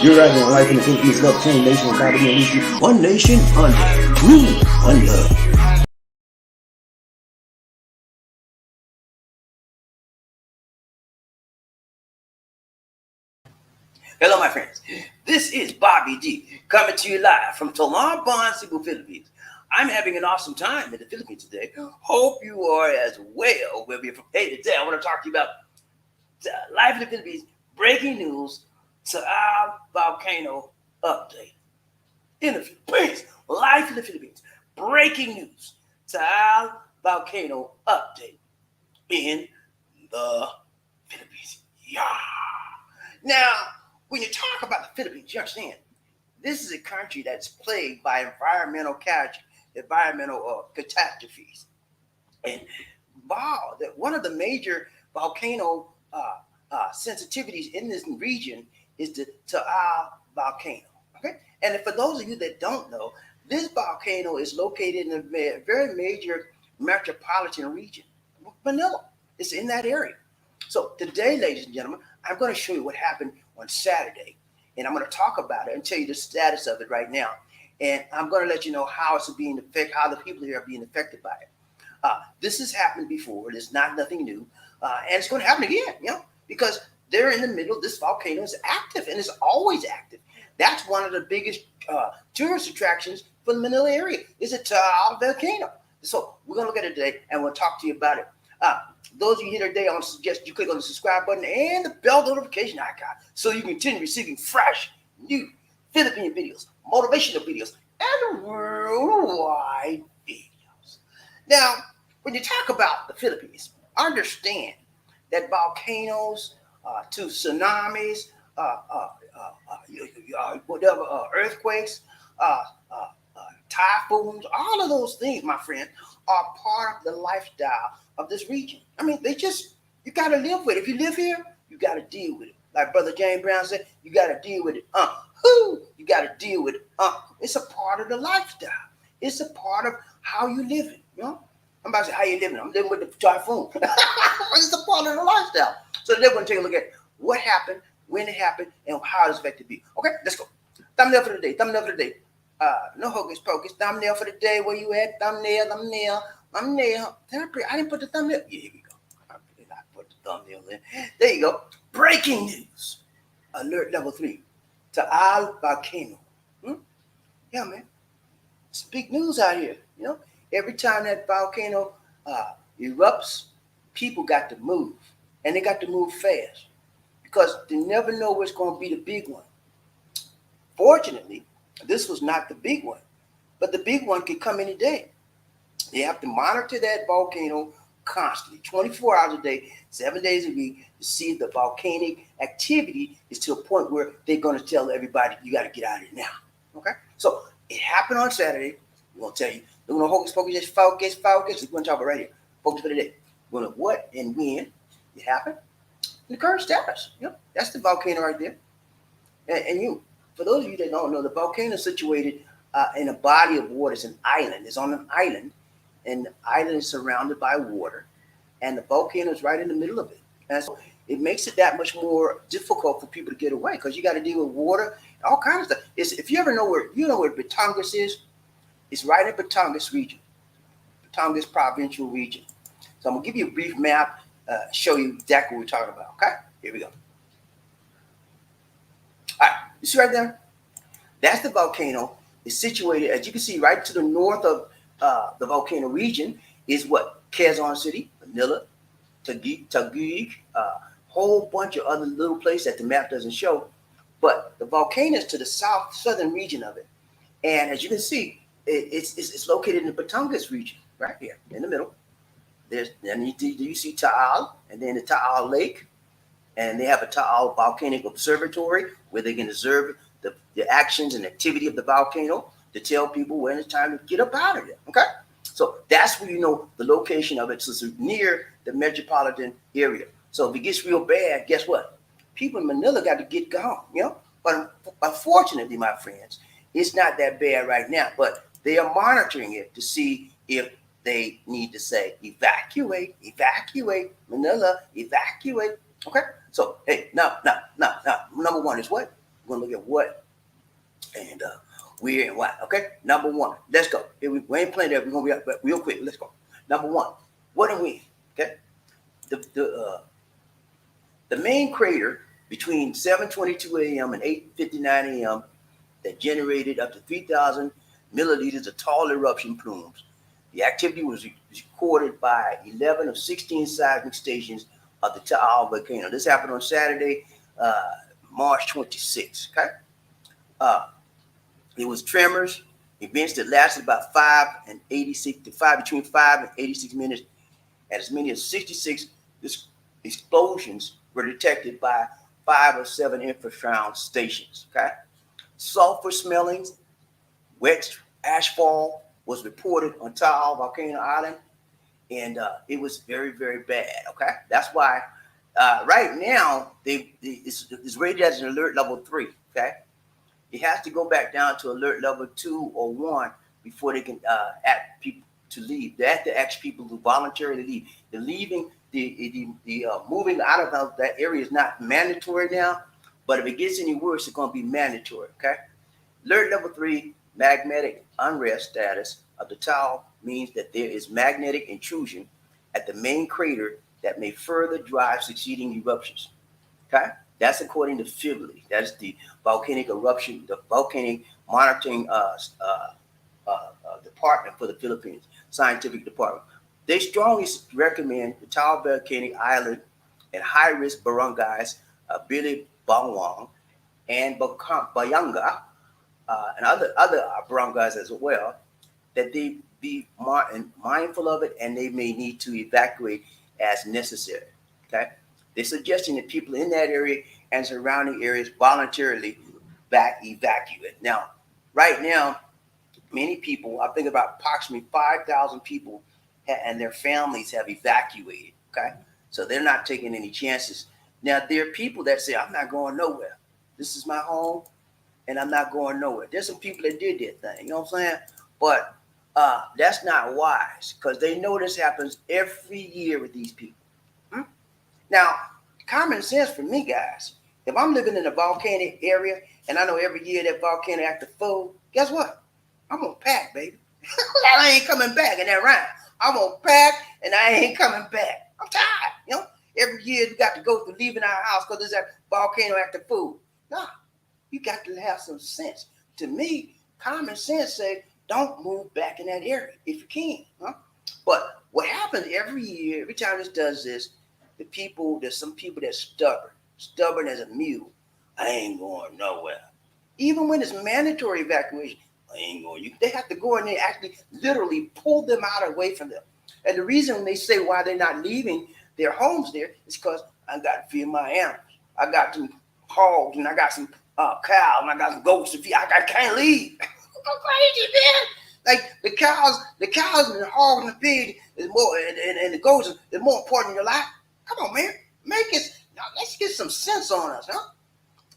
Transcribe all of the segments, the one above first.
You're right on life in the Philippines, love, same nation, and God will lead you. One nation under rule, one love. Hello, my friends. This is BobbieD coming to you live from Taal Volcano, Philippines. I'm having an awesome time in the Philippines today. Hope you are as well. Hey, today I want to talk to you about life in the Philippines, breaking news, Taal Volcano update. In the Philippines, life in the Philippines, breaking news, Taal Volcano update in the Philippines. Yeah. Now, when you talk about the Philippines, you understand this is a country that's plagued by environmental catastrophes. And wow, that one of the major volcano sensitivities in this region is the Taal volcano. Okay, and for those of you that don't know, this volcano is located in a very major metropolitan region, Manila. It's in that area. So today, ladies and gentlemen, I'm going to show you what happened on Saturday, and I'm going to talk about it and tell you the status of it right now. And I'm going to let you know how it's being affected, how the people here are being affected by it. This has happened before. It's not nothing new, and it's going to happen again. Because they're in the middle. This volcano is active, and it's always active. That's one of the biggest tourist attractions for the Manila area. Is a Taal volcano. So we're going to look at it today, and we'll talk to you about it. Those of you here today, I want to suggest you click on the subscribe button and the bell notification icon so you can continue receiving fresh, new Philippine videos, motivational videos, and worldwide videos. Now, when you talk about the Philippines, understand that volcanoes to tsunamis, whatever, earthquakes, typhoons, all of those things, my friend, are part of the lifestyle of this region. I mean, you got to live with it. If you live here, you got to deal with it. Like Brother James Brown said, you got to deal with it. You got to deal with it. It's a part of the lifestyle. It's a part of how you live it. I'm about to say, how you living? I'm living with the typhoon. It's a part of the lifestyle. So today we're going to take a look at what happened, when it happened, and how it's affected people. Okay, let's go. Thumbnail for the day. No hocus pocus. Thumbnail for the day. Where you at? Thumbnail. I didn't put the thumbnail. Yeah, here we go. I did not put the thumbnail in. There you go. Breaking news. Alert level 3. Taal Volcano. Yeah, man. It's big news out here. Every time that volcano erupts, people got to move. And they got to move fast. Because they never know what's going to be the big one. Fortunately, this was not the big one. But the big one could come any day. They have to monitor that volcano constantly, 24 hours a day, 7 days a week, to see if the volcanic activity is to a point where they're going to tell everybody, you got to get out of here now. Okay? So it happened on Saturday. We're going to tell you. We're going to hocus pocus, just focus. We're going to talk about right here. Focus for the day. We're going to what and when it happened. And the current status. That's the volcano right there. And for those of you that don't know, the volcano is situated in a body of water. It's an island. It's on an island. And the island is surrounded by water, and the volcano is right in the middle of it. And so it makes it that much more difficult for people to get away because you got to deal with water, all kinds of stuff. If you ever know where Batangas is, it's right in Batangas region, Batangas provincial region. So I'm gonna give you a brief map, show you exactly what we're talking about. Okay, here we go. All right, you see right there? That's the volcano. It's situated, as you can see, right to the north of the volcano region is what? Quezon City, Manila, Taguig, whole bunch of other little places that the map doesn't show. But the volcano is to the southern region of it. And as you can see, it's located in the Batangas region, right here in the middle. Then you see Taal, and then the Taal Lake. And they have a Taal Volcanic Observatory where they can observe the actions and activity of the volcano to tell people when it's time to get up out of there. Okay? So that's where you know the location of it. So it's near the metropolitan area. So if it gets real bad, guess what? People in Manila got to get gone, But unfortunately, my friends, it's not that bad right now. But they are monitoring it to see if they need to say evacuate, Manila, evacuate. Okay? So, hey, now, number one is what? We're going to look at what and where and why. Okay, number one. Let's go. We ain't playing that. We're going to be real quick. Let's go. Number one. What and when? Okay. The main crater between 7:22 a.m. and 8:59 a.m. that generated up to 3,000 milliliters of Taal eruption plumes. The activity was recorded by 11 of 16 seismic stations of the Taal Volcano. This happened on Saturday, March 26. Okay, it was tremors, events that lasted about between 5 and 86 minutes, and as many as 66 explosions were detected by 5 or 7 infrasound stations. Okay, sulfur smelling, wet ashfall was reported on Taal Volcano Island, and it was very, very bad. Okay, that's why right now it's rated as an alert level 3. Okay, it has to go back down to alert level 2 or 1 before they can ask people to leave. They have to ask people to voluntarily leave. The leaving, the moving out of that area is not mandatory now, but if it gets any worse, it's going to be mandatory. Okay, alert level 3, magmatic unrest status of the Taal means that there is magnetic intrusion at the main crater that may further drive succeeding eruptions. Okay, that's according to Philippine. That's the volcanic eruption, the volcanic monitoring department for the Philippines, scientific department. They strongly recommend the Taal Volcanic Island and high-risk barangays, Billy Bangwang and Bayanga, and other barangays as well, that they be mindful of it, and they may need to evacuate as necessary. Okay, they're suggesting that people in that area and surrounding areas voluntarily evacuate. Now, right now, many people, I think about approximately 5,000 people and their families have evacuated. Okay, so they're not taking any chances. Now, there are people that say, I'm not going nowhere. This is my home, and I'm not going nowhere. There's some people that did that thing, you know what I'm saying? But that's not wise, because they know this happens every year with these people. Now, common sense for me, guys, if I'm living in a volcanic area and I know every year that volcano act a fool, guess what? I'm going to pack, baby. I ain't coming back in that round. I'm going to pack and I ain't coming back. I'm tired, you know? Every year you got to go through leaving our house because there's that volcano act a fool. Nah, you got to have some sense. To me, common sense say, don't move back in that area if you can. Huh? But what happens every year, every time this does this, there's some people that's stubborn as a mule. I ain't going nowhere. Even when it's mandatory evacuation, I ain't going. They have to go in there, actually literally pull them out away from them. And the reason they say why they're not leaving their homes there is because I got to feed my animals. I got some hogs and I got some cows and I got some goats to feed. I can't leave. Go crazy, man. Like the cows and the hogs and the pig is more, and the goats is more important in your life. Come on, man. Let's get some sense on us, huh?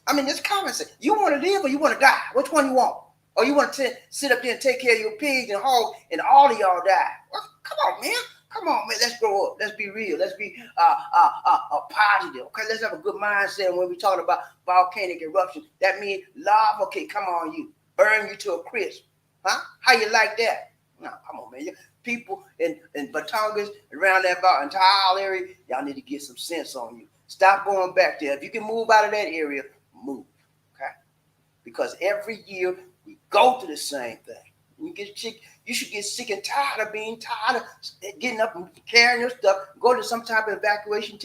I mean, it's common sense. You want to live or you want to die? Which one you want? Or you want to sit up there and take care of your pigs and hogs and all of y'all die? Well, come on, man. Come on, man. Let's grow up. Let's be real. Let's be positive. Okay, let's have a good mindset when we talk about volcanic eruption. That means lava can come on you, burn you to a crisp. Huh? How you like that? No, come on, man. People in Batangas around that Taal area, y'all need to get some sense on you. Stop going back there. If you can move out of that area, move. Okay? Because every year we go through the same thing. You should get sick and tired of getting up and carrying your stuff, go to some type of evacuation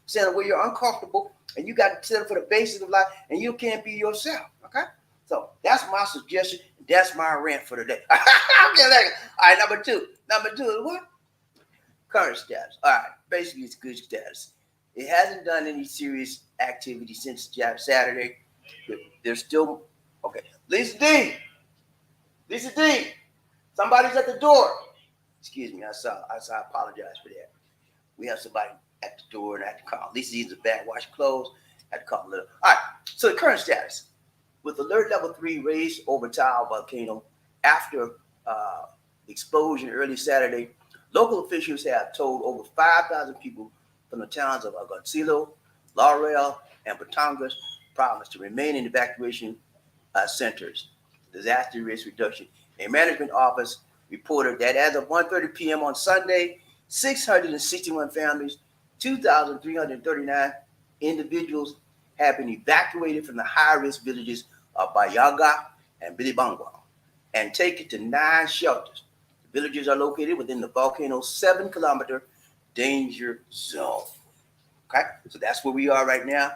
center where you're uncomfortable and you got to settle for the basics of life and you can't be yourself. Okay? So that's my suggestion. That's my rant for today. All right, number two. Number two is what? Current status. All right, basically it's good status. It hasn't done any serious activity since Saturday. There's still, okay. Lisa D, somebody's at the door. Excuse me, I apologize for that. We have somebody at the door and I have to call. Lisa D's in the back, wash clothes. I had to call a little. All right, so the current status. With alert level 3 raised over Taal Volcano after explosion early Saturday, local officials have told over 5,000 people from the towns of Agoncillo, Laurel, and Batangas province to remain in evacuation centers. Disaster risk reduction. A management office reported that as of 1:30 p.m. on Sunday, 661 families, 2,339 individuals have been evacuated from the high-risk villages of Bayaga and Bilibangwa and taken to 9 shelters. The villages are located within the volcano's 7-kilometer danger zone. Okay, so that's where we are right now.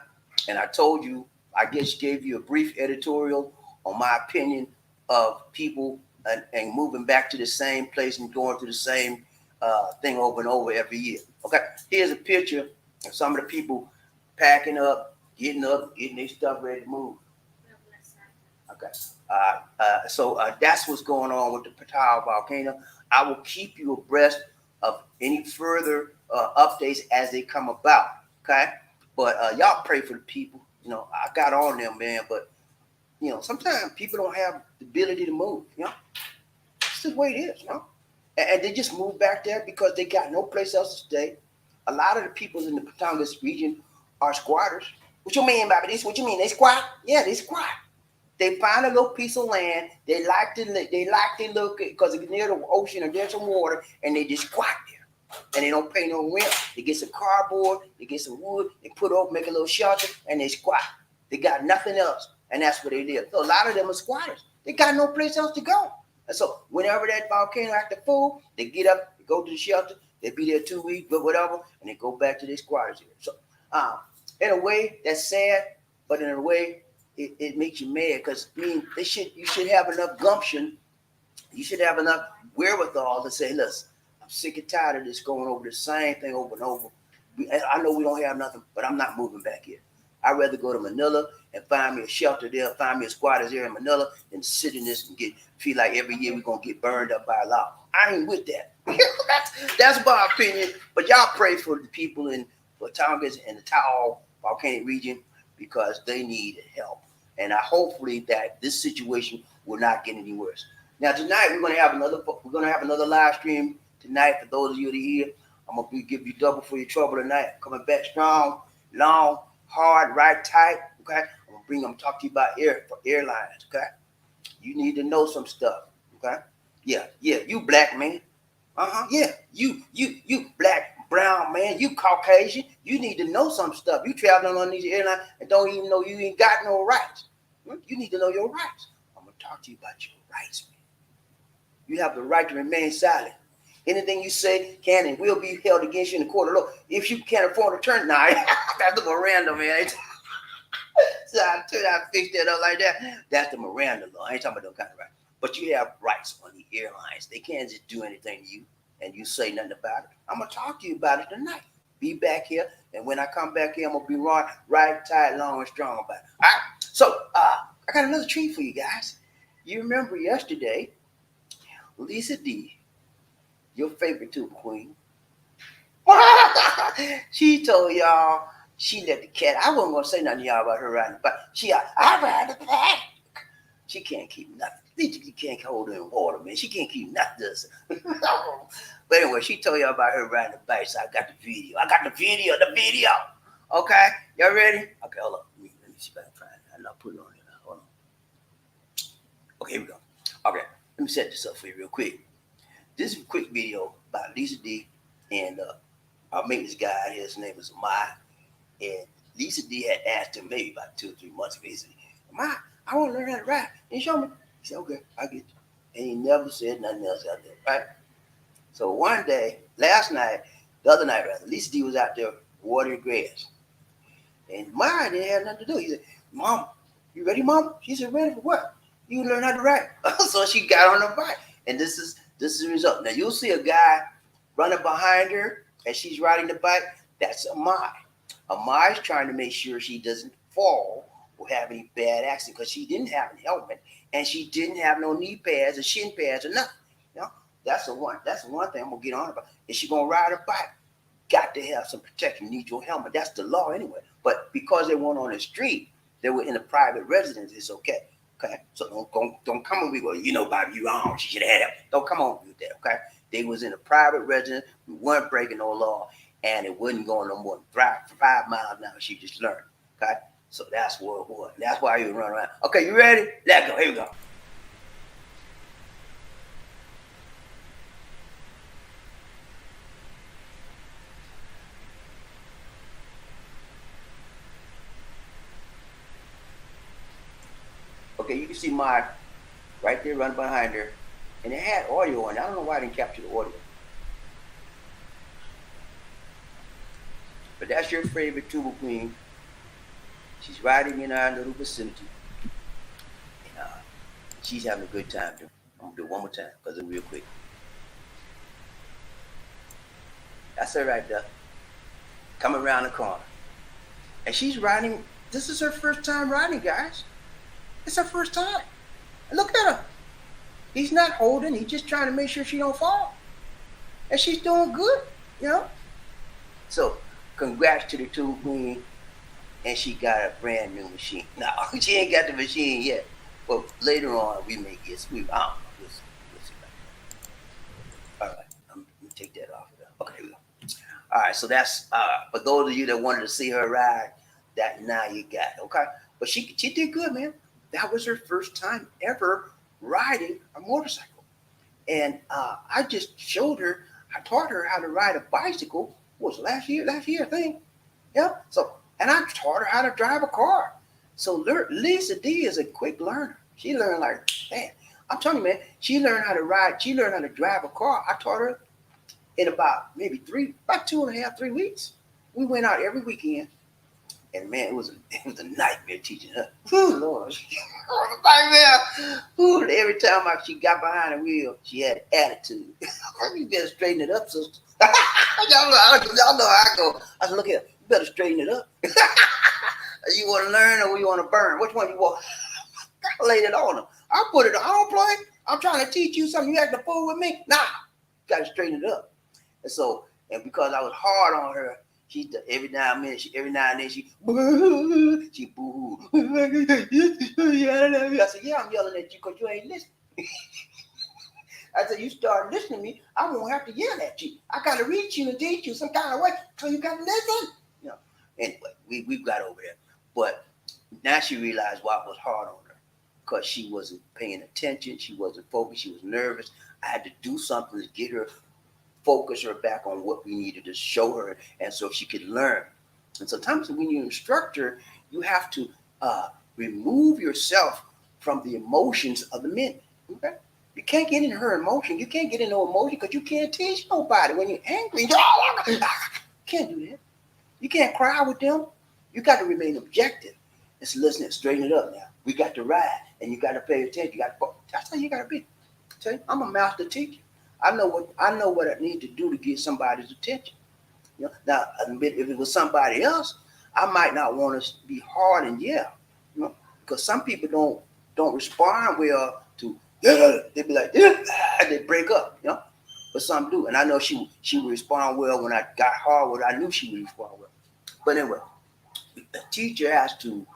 And I told you, I just gave you a brief editorial on my opinion of people and moving back to the same place and going through the same thing over and over every year. Okay, here's a picture of some of the people packing up, getting their stuff ready to move. Okay, so that's what's going on with the Taal Volcano. I will keep you abreast of any further updates as they come about. Okay, but y'all pray for the people. You know, I got on them, man, but you know, sometimes people don't have the ability to move. You know, it's the way it is. You know, and they just move back there because they got no place else to stay. A lot of the people in the Patangas region are squatters. What you mean, Bobby? This? What you mean? They squat? Yeah, they squat. They find a little piece of land. They like to look because it's near the ocean or there's some water, and they just squat there. And they don't pay no rent. They get some cardboard, they get some wood, they put up, make a little shelter, and they squat. They got nothing else, and that's where they live. So a lot of them are squatters. They got no place else to go. And so whenever that volcano acts full, they get up, they go to the shelter, they be there 2 weeks, but whatever, and they go back to their squatters here. So in a way, that's sad, but in a way, it makes you mad because I mean you should have enough gumption, you should have enough wherewithal to say, listen, I'm sick and tired of this going over the same thing over and over. I know we don't have nothing, but I'm not moving back here. I'd rather go to Manila and find me a shelter there, find me a squatters there in Manila, than sit in this and feel like every year we're gonna get burned up by a law. I ain't with that. that's my opinion. But y'all pray for the people in Batangas and the Taal Volcanic region because they need help. And I hopefully that this situation will not get any worse. Now tonight we're gonna have another live stream tonight for those of you that are here. I'm gonna give you double for your trouble tonight. Coming back strong, long, hard, right, tight. Okay, I'm gonna talk to you about airlines. Okay, you need to know some stuff. Okay, yeah, you black man. Yeah, you black, brown man, you Caucasian, you need to know some stuff. You traveling on these airlines and don't even know you ain't got no rights. You need to know your rights. I'm going to talk to you about your rights, man. You have the right to remain silent. Anything you say can and will be held against you in the court of law. If you can't afford to turn, that's the Miranda, man. So I fix that up like that. That's the Miranda law. I ain't talking about no kind of right. But you have rights on the airlines. They can't just do anything to you and you say nothing about it. I'm going to talk to you about it tonight. Be back here. And when I come back here, I'm going to be right, tight, long, and strong about it. All right. So I got another treat for you guys. You remember yesterday, Lisa D, your favorite tuba queen, she told y'all she let the cat. I wasn't going to say nothing to y'all about her riding the bike. I ride the bike. She can't keep nothing. She can't hold her in water, man. She can't keep nothing. But anyway, she told y'all about her riding the bike, so I got the video. The video. Okay, y'all ready? Okay, hold up. Let me see if I can find it. I'll put it on here now. Hold on. Okay, here we go. Okay, let me set this up for you real quick. This is a quick video about Lisa D and our maintenance guy. His name is Mai. And Lisa D had asked him maybe about 2 or 3 months ago. He said, Mai, I want to learn how to ride. And show me. He said, okay, I get you. And he never said nothing else out there, right? So one day, the other night, Lisa D was out there watering grass. And Maya didn't have nothing to do. He said, Mom, you ready, Mom? She said, ready for what? You learn how to ride. So she got on the bike. And this is the result. Now you'll see a guy running behind her as she's riding the bike. That's Amai. Amai's trying to make sure she doesn't fall or have any bad accident because she didn't have a helmet and she didn't have no knee pads or shin pads or nothing. You know, that's the one thing I'm gonna get on about. Is she gonna ride a bike? Got to have some protection. You need your helmet. That's the law anyway. But because they weren't on the street, they were in a private residence. It's okay. Okay, so don't come on. We go. You know, Bobby, you wrong. She should have had it. Don't come on with that. Okay, they was in a private residence. We weren't breaking no law, and it wasn't going no more than 5 miles an hour. She just learned. Okay, So that's World War. That's why you run around. Okay, you ready? Let's go. Here we go. Okay, you can see my right there running behind her. And it had audio on it. I don't know why I didn't capture the audio. But that's your favorite tuba queen. She's riding in our little vicinity. And she's having a good time. I'm going to do it one more time because it's real quick. That's her right there. Coming around the corner. And she's riding. This is her first time riding, guys. It's her first time. And look at her. He's not holding. He's just trying to make sure she don't fall. And she's doing good, you know. So, congrats to the tuba queen. And she got a brand new machine. No, she ain't got the machine yet. But later on, we may get sweet. I don't know. We'll see about that. All right. I'm going to take that off of there. Okay, here we go. All right, so that's, for those of you that wanted to see her ride, that now you got it, okay? But she did good, man. That was her first time ever riding a motorcycle. And I just showed her, I taught her how to ride a bicycle. What was it, last year, I think. Yeah, so, and I taught her how to drive a car. So Lisa D is a quick learner. She learned like, man, I'm telling you, man, she learned how to ride, she learned how to drive a car. I taught her in about maybe 2.5, 3 weeks. We went out every weekend. And man, it was a nightmare teaching her. Whew, Lord. Nightmare. Whew, every time she got behind the wheel, she had attitude. You better straighten it up, sister. y'all know how I go. I said, look here, you better straighten it up. You want to learn or you want to burn? Which one you want? I laid it on her. I put it on. I don't play. I'm trying to teach you something. You act a fool with me? Nah. You got to straighten it up. And so, and because I was hard on her, she every now and then she boo. I said, yeah, I'm yelling at you because you ain't listening. I said, you start listening to me, I won't have to yell at you. I got to reach you and teach you some kind of way, so you got to listen. You know. Anyway, we got over there. But now she realized why I was hard on her, because she wasn't paying attention, she wasn't focused, she was nervous. I had to do something to get her, focus her back on what we needed to show her, and so she could learn. And sometimes when you're an instructor, you have to remove yourself from the emotions of the minute. Okay? You can't get in her emotion. You can't get in no emotion because you can't teach nobody. When you're angry, you can't do that. You can't cry with them. You got to remain objective. It's listening, straighten it up now. We got to ride, and you got to pay attention. That's how you got to be. Tell you, I'm a master teacher. I know what I need to do to get somebody's attention. You know, now if it was somebody else, I might not want to be hard and yell. You know, because some people don't respond well to. They be like, they break up. You know, but some do, and I know she would respond well when I got hard. What I knew she would respond well. But anyway, the teacher has to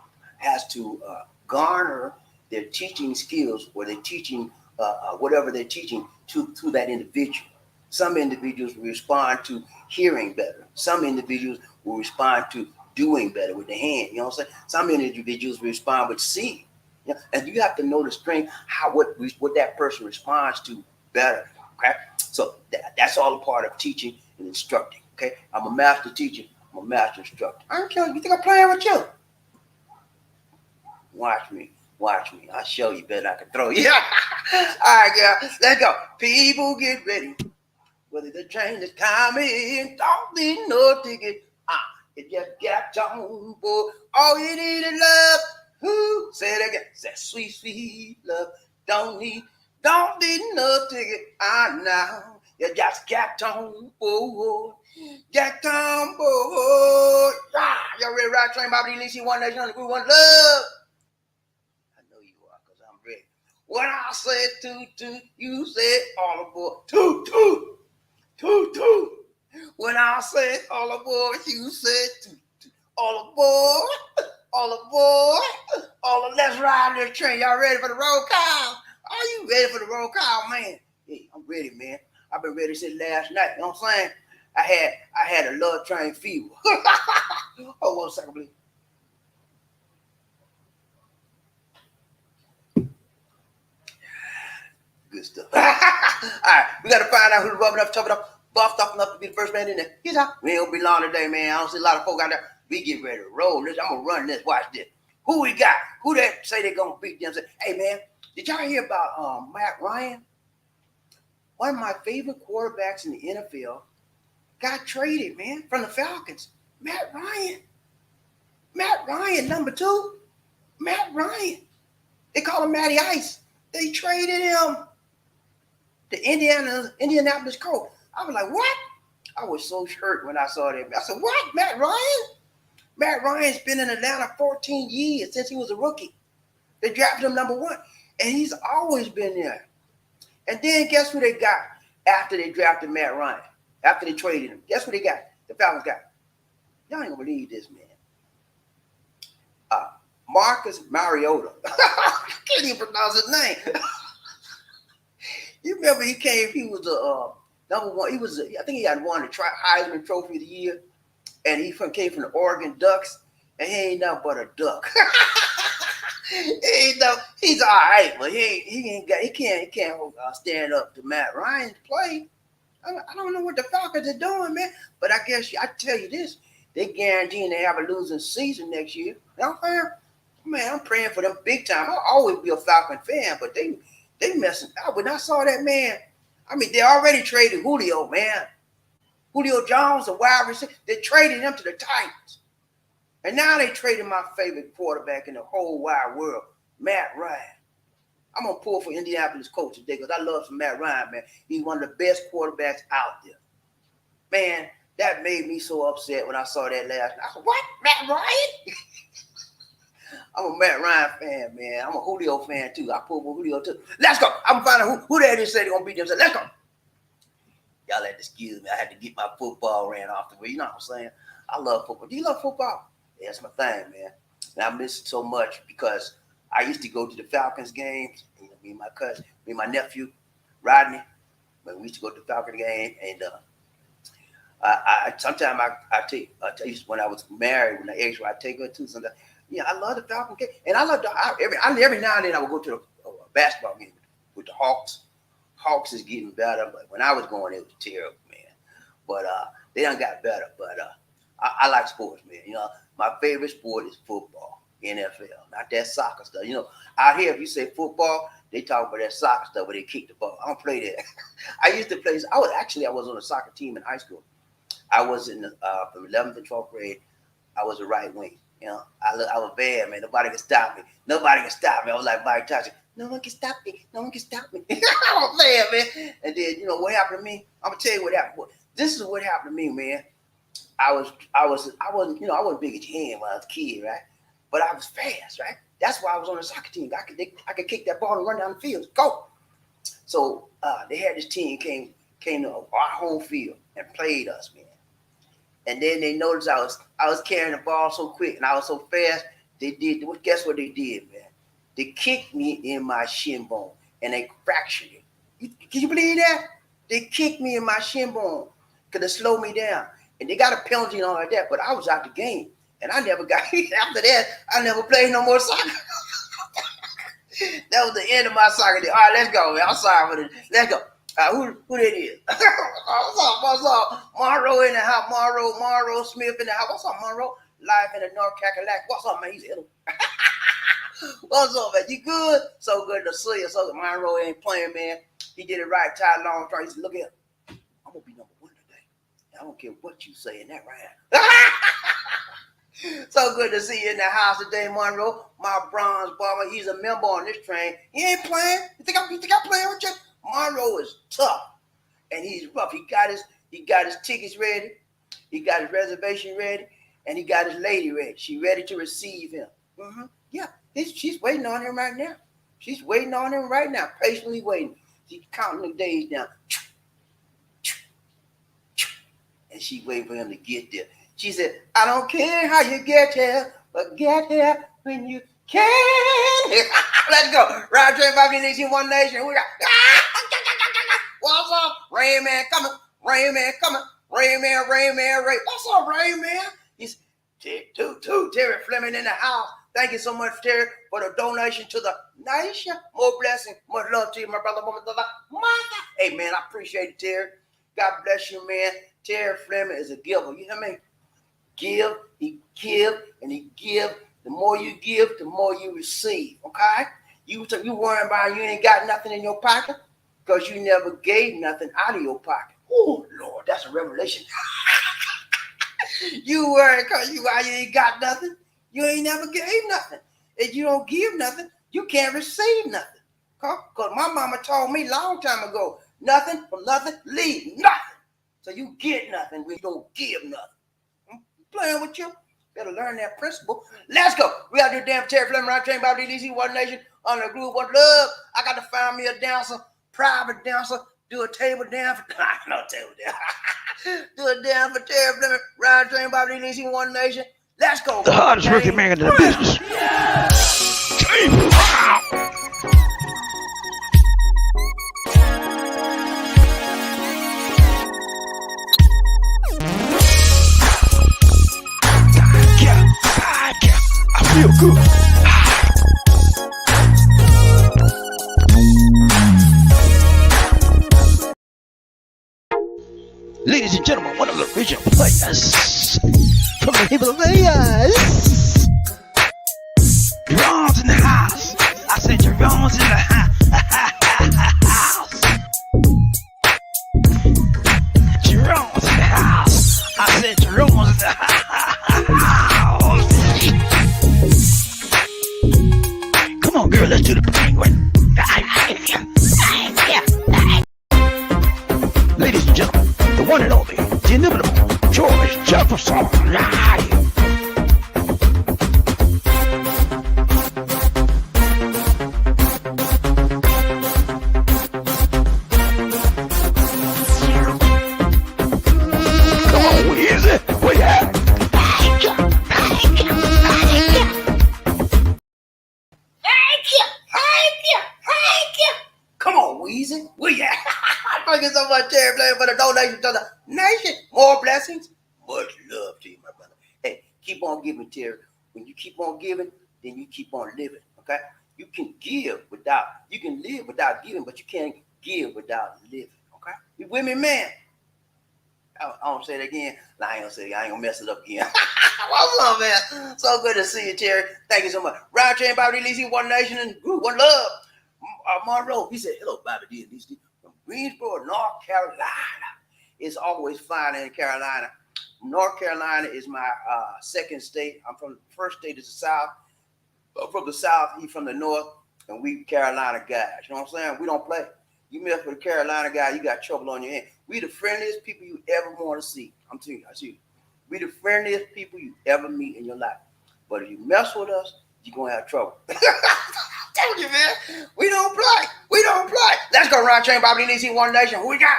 garner their teaching skills, or they're teaching whatever they're teaching to that individual. Some individuals will respond to hearing better. Some individuals will respond to doing better with the hand. You know what I'm saying? Some individuals will respond with seeing. You know? And you have to know the strength, what that person responds to better. Okay, so that's all a part of teaching and instructing. Okay, I'm a master teacher. I'm a master instructor. I don't care. You think I'm playing with you? Watch me. I'll show you better. I can throw you. All right, girl. Let's go. People get ready. Whether the train is coming, don't need no ticket. It just got on board. All you need is love. Who? Say it again. Say sweet, sweet love. Don't need no ticket. Now you just got on board. Get on board. Y'all ready to ride train? BobbieD, one nation, we want love. I know you are, because I'm ready. When I said toot toot, you said all aboard. Toot toot. Toot toot. When I said all aboard, you said toot toot. All aboard. All aboard. Let's ride this train. Y'all ready for the roll call? Are you ready for the roll call, man? Hey, I'm ready, man. I've been ready since last night. You know what I'm saying? I had a love train fever. Oh, 1 second, please. Good stuff. All right, we got to find out who's rubbing up, chopping up, buffed up enough to be the first man in there. Here's how. We ain't gonna be long today, man. I don't see a lot of folk out there. We get ready to roll this. I'm gonna run this. Watch this. Who we got? Who that say they gonna beat them? Say, hey man, did y'all hear about Matt Ryan? One of my favorite quarterbacks in the NFL got traded, man, from the Falcons. Matt Ryan. Matt Ryan, number 2. Matt Ryan. They call him Matty Ice. They traded him. The Indianapolis Colts. I was like, what? I was so hurt when I saw that. I said, what? Matt Ryan? Matt Ryan's been in Atlanta 14 years since he was a rookie. They drafted him number 1. And he's always been there. And then guess who they got after they drafted Matt Ryan? After they traded him. Guess what they got? The Falcons got. Y'all ain't gonna believe this, man. Marcus Mariota. I can't even pronounce his name. You remember he came, he was number 1. He was, I think he had won the Heisman Trophy of the year. And he came from the Oregon Ducks. And he ain't nothing but a duck. He's all right, but he can't stand up to Matt Ryan's play. I don't know what the Falcons are doing, man. But I guess I tell you this, they guaranteeing they have a losing season next year. Man, I'm praying for them big time. I'll always be a Falcon fan, but they messing up. When I saw that, man, I mean, they already traded Julio, man. Julio Jones, a wide receiver. They traded him to the Titans. And now they traded my favorite quarterback in the whole wide world, Matt Ryan. I'm going to pull for Indianapolis Colts today because I love some Matt Ryan, man. He's one of the best quarterbacks out there. Man, that made me so upset when I saw that last night. I said, what? Matt Ryan? I'm a Matt Ryan fan, man. I'm a Julio fan, too. I pull for Julio, too. Let's go. I'm going to find out who that is say they're going to beat them. So let's go. Y'all had to excuse me. I had to get my football ran off the way. You know what I'm saying? I love football. Do you love football? Yeah, that's my thing, man. And I miss it so much because I used to go to the Falcons games. You know, me and my cousin, me and my nephew, Rodney. But we used to go to the Falcons game, and sometimes I take when I was married, when I take her to sometimes. Yeah, I love the Falcons game, and I love every now and then I would go to a basketball game with the Hawks. Hawks is getting better, but when I was going, it was terrible, man. But they done got better. But I like sports, man. You know, my favorite sport is football, NFL, not that soccer stuff. You know, out here, if you say football, they talk about that soccer stuff where they kick the ball. I don't play that. I used to play. I was on a soccer team in high school. I was in from 11th to 12th grade. I was a right wing. You know, I was bad, man. Nobody can stop me. I was like Mike Tyson. No one can stop me. I was bad, man. And then, you know, what happened to me? I'm gonna tell you what happened. This is what happened to me, man. I wasn't big as you when I was a kid, right? But I was fast, right? That's why I was on the soccer team. I could kick that ball and run down the field. Go. So they had this team came to our home field and played us, man. And then they noticed I was carrying the ball so quick and I was so fast. Guess what they did, man? They kicked me in my shin bone and they fractured it. Can you believe that? They kicked me in my shin bone because it slowed me down. And they got a penalty and all like that, but I was out the game. And I never got after that, I never played no more soccer. That was the end of my soccer day. All right, let's go, man. I'm sorry for this. Let's go. Who that is? What's up? Monroe in the house. Monroe Smith in the house. What's up, Monroe? Live in the North Cackalack. What's up, man? He's ill. What's up, man? You good? So good to see you. So Monroe ain't playing, man. He did it right. Ty Long trying to look at. I'm gonna be number 1 today. I don't care what you say in that round. So good to see you in the house today, Monroe. My bronze bomber. He's a member on this train. He ain't playing. You think I'm playing with you? Monroe is tough, and he's rough. He got his tickets ready. He got his reservation ready, and he got his lady ready. She ready to receive him. Mm-hmm. Yeah, she's waiting on him right now. She's waiting on him right now, patiently waiting. She's counting the days down. And she's waiting for him to get there. She said, I don't care how you get here, but get here when you can. Let's go. Round train, Bobby Nation, One Nation. We got what's up? Rain Man coming. Rain Man coming. Rain Man. What's up, Rain Man? He's Terry Fleming in the house. Thank you so much, Terry, for the donation to the nation. More blessing, much love to you, my brother, mother. Hey, man, I appreciate it, Terry. God bless you, man. Terry Fleming is a giver. You hear me? Give, he give, and he give. The more you give, the more you receive. Okay? You worrying about you ain't got nothing in your pocket because you never gave nothing out of your pocket. Oh, Lord, that's a revelation. You worry because you ain't got nothing. You ain't never gave nothing. If you don't give nothing, you can't receive nothing. Because my mama told me long time ago, nothing from nothing, leave nothing. So you get nothing when you don't give nothing. I'm playing with you. Better learn that principle. Let's go. We got to do damn Terry Fleming, Round Train, BobbieD, DC, One Nation, on the group, One Love. I got to find me a dancer, private dancer, do a table dance. No table dance. Do a dance for Terry Fleming, Round Train, BobbieD, DC, One Nation. Let's go. The hardest working man in the business. I feel good. Ladies and gentlemen, one of the original players from the Himalayas. Jerome's in the house. I said Jerome's in the house. Jerome's in the house. I said Jerome's in the house. Come on, girl, let's do the penguin. Ladies and gentlemen, the one and only, the inimitable George Jefferson. Come on, what is it? What you have? Come on, Weezy. Where you at? Thank you so much, Terry Fleming, for the donation to the nation. More blessings. Much love to you, my brother. Hey, keep on giving, Terry. When you keep on giving, then you keep on living, okay? You can live without giving, but you can't give without living, okay? You with me, man? I don't say it again. No, I ain't gonna say it. I ain't gonna mess it up again. What's up, man? So good to see you, Terry. Thank you so much. Round Train, BobbieD, DC, One Nation, and Group, One Love. Monroe, he said, hello, BobbieD, DC, from Greensboro, North Carolina. It's always fine in Carolina. North Carolina is my second state. I'm from the first state is the South. I'm from the South, he's from the North, and we Carolina guys. You know what I'm saying? We don't play. You mess with a Carolina guy, you got trouble on your hand. We the friendliest people you ever want to see. I'm telling you, I see you. We the friendliest people you ever meet in your life. But if you mess with us, you're going to have trouble. I told you, man. We don't play. We don't play. Let's go, Round Train, BobbieD, DC, One Nation. Who we got?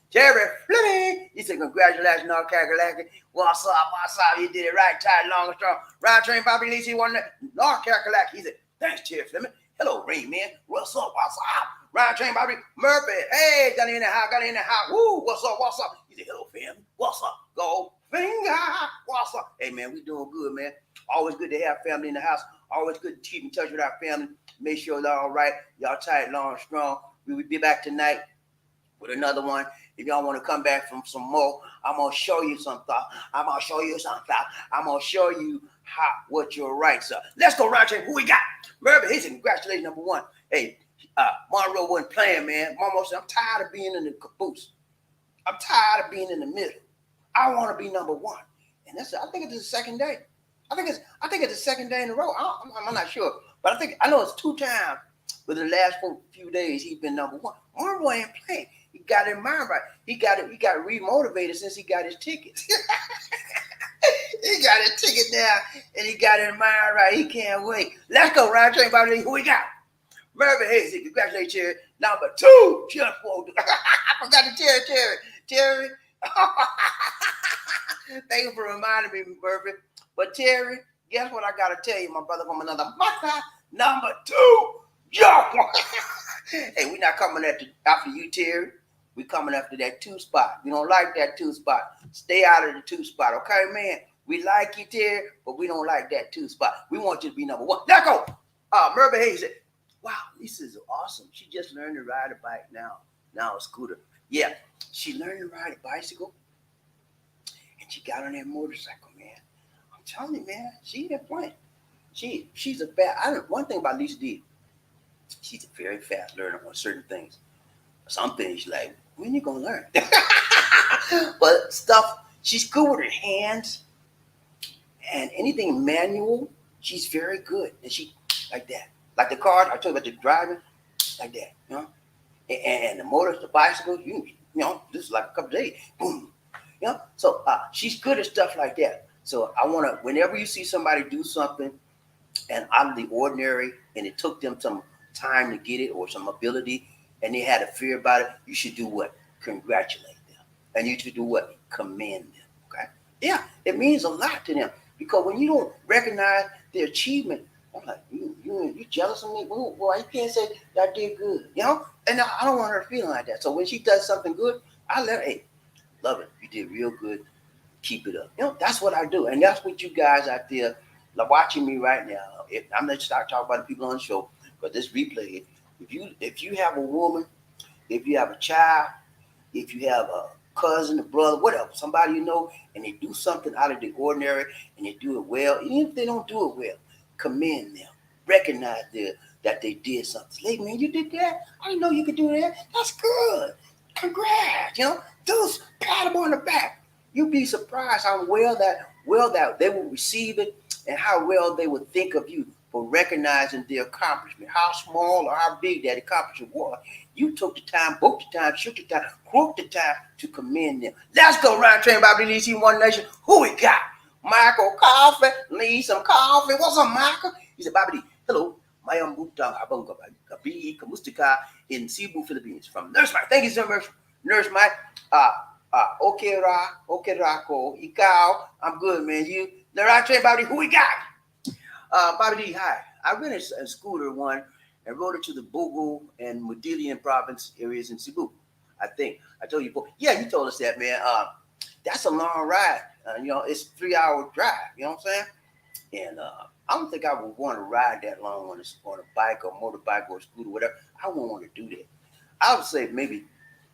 Terry Fleming. He said, congratulations, North Carolina. What's up? What's up? You did it right, tight, long, and strong. Round Train, BobbieD, DC, One Nation. North Carolina. He said, thanks, Terry Fleming. Hello, Rain Man. What's up? What's up? Round Train, BobbieD. Murphy. Hey, got in the house. Got in the house. Woo, what's up? What's up? He said, hello, family. What's up? Go finger. What's up? Hey, man, we doing good, man. Always good to have family in the house. Always good to keep in touch with our family. Make sure they're all right. Y'all tight, long, strong. We will be back tonight with another one. If y'all want to come back from some more, I'm going to show you some thought. I'm going to show you some thought. I'm going to show you what your rights are. Let's go, Roger. Who we got? Murphy, he said, congratulations, number one. Hey, Monroe wasn't playing, man. Mama said, I'm tired of being in the caboose. I'm tired of being in the middle. I want to be number one. And that's, I think it's the second day. I think it's the second day in a row. I'm not sure. But I know it's 2 times within the last few days he's been number one. Monroe ain't playing. He got his mind right. He got remotivated since he got his tickets. He got his ticket now and he got his mind right. He can't wait. Let's go, Round Train, BobbieD. Who we got? Murphy Hayes. Congratulations, Terry. Number 2. Just for I forgot to Terry. Thank you for reminding me, Murphy. But Terry, guess what I gotta tell you, my brother from another mother. Number 2. Hey, we're not coming after you, Terry. We coming after that 2 spot. We don't like that 2 spot. Stay out of the 2 spot, okay, man? We like you, Terry, but we don't like that two spot. We want you to be number one. Now go. Merva Hayes said, wow, Lisa's awesome. She just learned to ride a bike now. Now a scooter. Yeah, she learned to ride a bicycle, and she got on that motorcycle, man. I'm telling you, man, she ain't playing. She's a fast. One thing about Lisa D, she's a very fast learner on certain things. Some things she's like, when you gonna learn? But stuff, she's good with her hands and anything manual, she's very good. And she like that. Like the car, I told you about the driving, like that, you know. And the motor, the bicycle, you know, this is like a couple of days. Boom. You know? So she's good at stuff like that. So I wanna, whenever you see somebody do something and out of the ordinary and it took them some time to get it or some ability and they had a fear about it, you should do what? Congratulate them. And you should do what? Commend them. Okay? Yeah, it means a lot to them. Because when you don't recognize their achievement, I'm like, you jealous of me? Well, boy, you can't say I did good, you know? And I don't want her feeling like that. So when she does something good, I let her, hey, love it. You did real good. Keep it up. You know, that's what I do. And that's what you guys out there like watching me right now. I'm not start talking about the people on the show, but this replay, if you have a woman, if you have a child, if you have a cousin, a brother, whatever, somebody you know, and they do something out of the ordinary and they do it well, even if they don't do it well, commend them. Recognize that they did something. Like, man, you did that? I didn't know you could do that. That's good. Congrats. You know, just pat them on the back. You'd be surprised how well that they will receive it and how well they would think of you for recognizing their accomplishment, how small or how big that accomplishment was. You took the time, booked the time, shook the time, crooked the time to commend them. Let's go round train Bobby DC One Nation. Who we got? Michael Coffee. Need some coffee. What's up, Michael? He said, Bobby D, hello. Mayam Butang Abanga Kabi Kamustika in Cebu, Philippines. From Nurse Mike. Thank you so much, Nurse Mike. Okerako, Ikaw. I'm good, man. You the right train, Bobby D. Who we got? Bobby D, hi. I rented a scooter one and rode it to the Bogo and Mudilian province areas in Cebu. I think I told you before. Yeah, you told us that, man. That's a long ride. You know, it's a 3-hour drive. You know what I'm saying? And I don't think I would want to ride that long on a bike or motorbike or scooter, whatever. I wouldn't want to do that. I would say maybe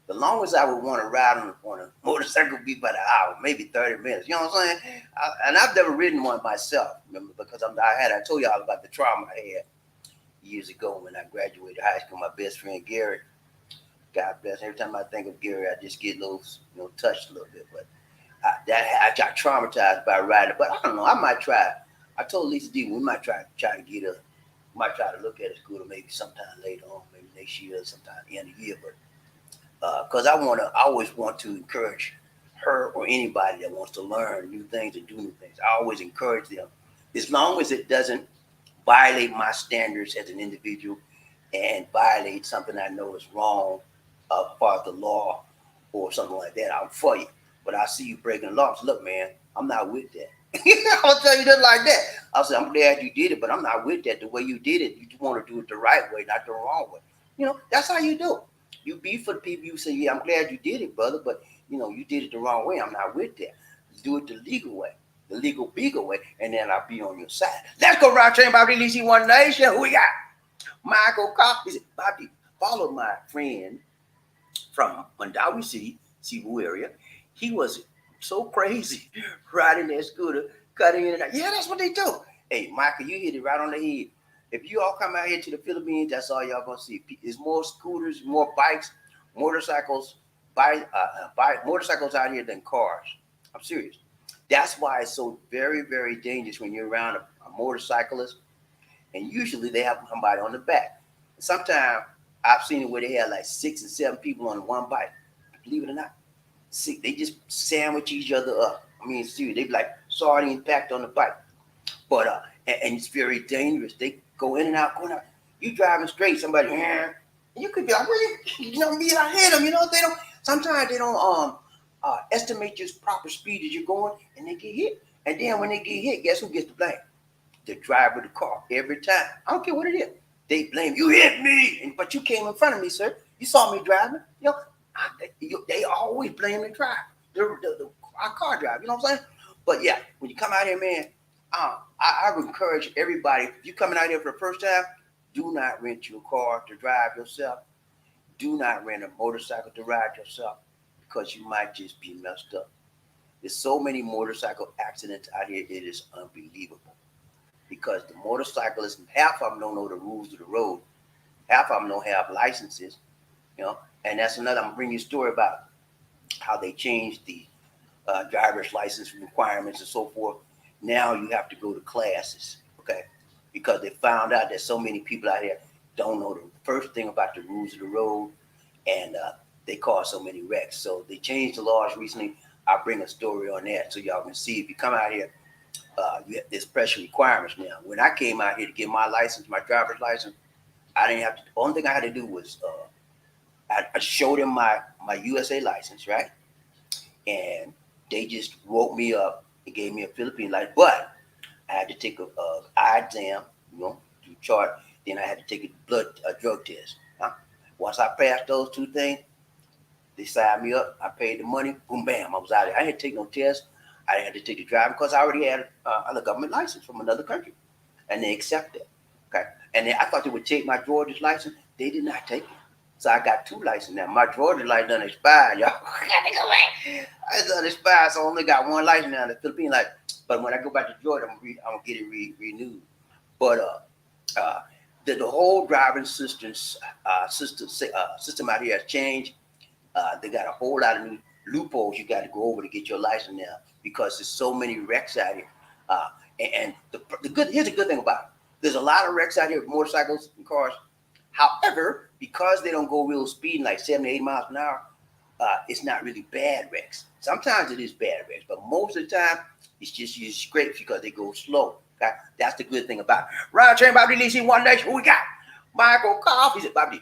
the longest I would want to ride on a motorcycle would be about an hour, maybe 30 minutes. You know what I'm saying? And I've never ridden one myself, remember, because I told y'all about the trauma I had years ago when I graduated high school. My best friend Gary, God bless. Every time I think of Gary, I just get a little, touched a little bit. But I got traumatized by riding. But I don't know. I might try. I told Lisa D we might try to look at a scooter maybe sometime later on, maybe next year or sometime at the end of the year. But because I always want to encourage her or anybody that wants to learn new things and do new things. I always encourage them, as long as it doesn't violate my standards as an individual and violate something I know is wrong, part of the law or something like that. I'm for you, but I see you breaking laws. Look, man, I'm not with that. I'll tell you just like that. I'll say, I'm glad you did it, but I'm not with that. The way you did it, you want to do it the right way, not the wrong way. That's how you do it. You be for the people. You say, yeah, I'm glad you did it, brother, but you did it the wrong way. I'm not with that. Do it the legal way, the legal way, and then I'll be on your side. Let's go round train Bobby DC One Nation. Who we got? Michael Cox. He said, Bobby, follow my friend from Mandawi City, Cebu area. He was so crazy riding that scooter, cutting in and out. Yeah, that's what they do. Hey, Michael, you hit it right on the head. If you all come out here to the Philippines, that's all y'all gonna see. There's more scooters, more bikes, motorcycles, motorcycles out here than cars. I'm serious. That's why it's so very, very dangerous when you're around a motorcyclist, and usually they have somebody on the back. Sometimes I've seen it where they have like 6 and 7 people on one bike. Believe it or not, see, they just sandwich each other up. I mean, seriously, they be like sardine packed on the bike. But and it's very dangerous. They go in and out, going out. You driving straight, somebody, and you could be like, well, you I hit them. They don't. Sometimes they don't estimate your proper speed as you're going, and they get hit. And then when they get hit, guess who gets the blame? The driver of the car every time. I don't care what it is. They blame you hit me, but you came in front of me, sir. You saw me driving. They always blame the driver, our car driver. You know what I'm saying? But yeah, when you come out here, man, I would encourage everybody. If you're coming out here for the first time, do not rent your car to drive yourself. Do not rent a motorcycle to ride yourself because you might just be messed up. There's so many motorcycle accidents out here, it is unbelievable. Because the motorcyclists, half of them don't know the rules of the road. Half of them don't have licenses, you know. And that's another, I'm going to bring you a story about how they changed the driver's license requirements and so forth. Now you have to go to classes, okay? Because they found out that so many people out here don't know the first thing about the rules of the road, and they cause so many wrecks. So they changed the laws recently. I'll bring a story on that so y'all can see. If you come out here, you have this pressure requirements now. When I came out here to get my license, my driver's license, I didn't have to. The only thing I had to do was I showed them my USA license, right? And they just woke me up and gave me a Philippine license. But I had to take a eye exam, you know, to chart. Then I had to take a drug test. Huh? Once I passed those two things, they signed me up. I paid the money. Boom, bam, I was out of there. I didn't take no test. I didn't have to take the driving because I already had a government license from another country, and they accepted it. Okay, and then I thought they would take my Georgia's license. They did not take it. So I got two licenses now. My Georgia license done expired, y'all. I done expired, so I only got one license now, the Philippine license. But when I go back to Georgia, I'm gonna get it renewed. But the whole driving system out here has changed. They got a whole lot of new loopholes you got to go over to get your license now because there's so many wrecks out here. And here's the good thing about it. There's a lot of wrecks out here with motorcycles and cars. However, because they don't go real speeding like 70, 80 miles an hour, it's not really bad wrecks. Sometimes it is bad wrecks, but most of the time, it's just you scrapes because they go slow. Okay? That's the good thing about it. Ryan Train, BobbieD, One Nation. Who we got? Michael Coffee. He said, BobbieD,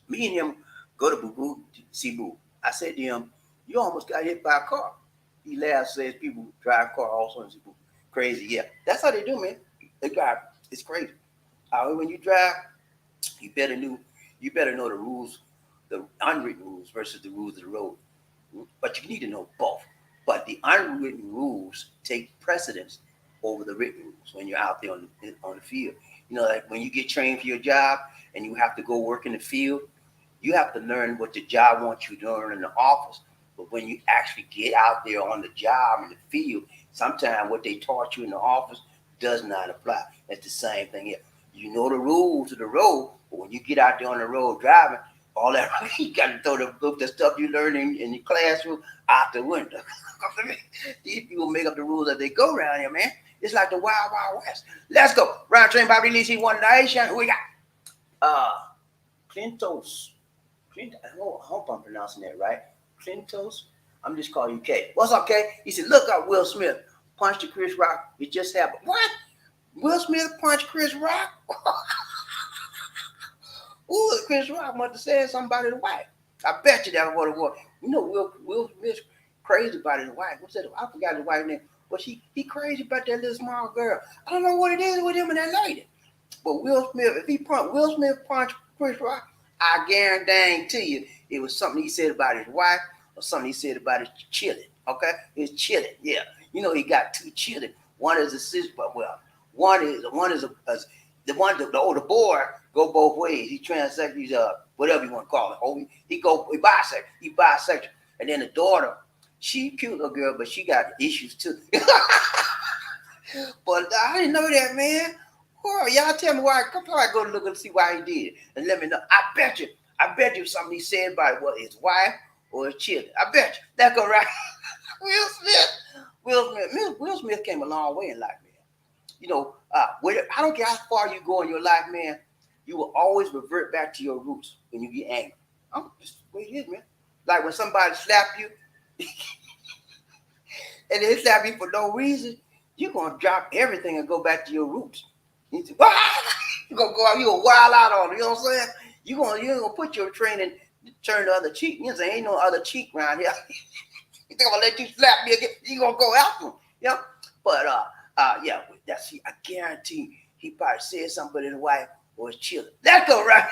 me and him go to Boo see Boo. I said to him, you almost got hit by a car. He laughs, says people drive car also and Boo. Crazy, yeah. That's how they do, man. They drive. It's crazy. When you drive, you better know the rules, the unwritten rules versus the rules of the road. But you need to know both. But the unwritten rules take precedence over the written rules when you're out there on the field. You know, like when you get trained for your job and you have to go work in the field, you have to learn what the job wants you to learn in the office. But when you actually get out there on the job in the field, sometimes what they taught you in the office does not apply. It's the same thing here. You know the rules of the road, but when you get out there on the road driving, all that you got to throw the stuff you learn in your classroom out the window. These people make up the rules as they go around here, man. It's like the Wild Wild West. Let's go. Round train, BobbieD, One Nation. Who we got? Clintos. I hope I'm pronouncing that right. Clintos. I'm just calling you K. What's up, K? He said, look up Will Smith. Punched to Chris Rock. It just happened. What? Will Smith punched Chris Rock? Ooh, Chris Rock must have said something about his wife. I bet you that's what it was. You know, Will Smith's crazy about his wife. What's that? I forgot his wife's name. But he crazy about that little small girl. I don't know what it is with him and that lady. But Will Smith punched Chris Rock, I guarantee you it was something he said about his wife or something he said about his children. Okay? His children, yeah. You know, he got two children. One is a sister, well, the older boy go both ways. He transsexual, he's whatever you want to call it. He bisexual. He bisexual. And then the daughter, she cute little girl, but she got issues too. But I didn't know that, man. Well, y'all tell me why. Come on, go look and see why he did it, and let me know. I bet you something he said about it, whether his wife or his children. I bet you. That's all right. Will Smith came a long way in life, man. You know, I don't care how far you go in your life, man. You will always revert back to your roots when you get angry. Just the way it is, man. Like when somebody slap you, and they slap you for no reason, you're gonna drop everything and go back to your roots. You're gonna go out, you're gonna wild out on it, you know what I'm saying? You're gonna put your training, turn the other cheek. You know, there ain't no other cheek around here. You think I'm gonna let you slap me again? You gonna go after him, you know? But yeah, I guarantee he probably said something to his wife or his children. Let's go, right?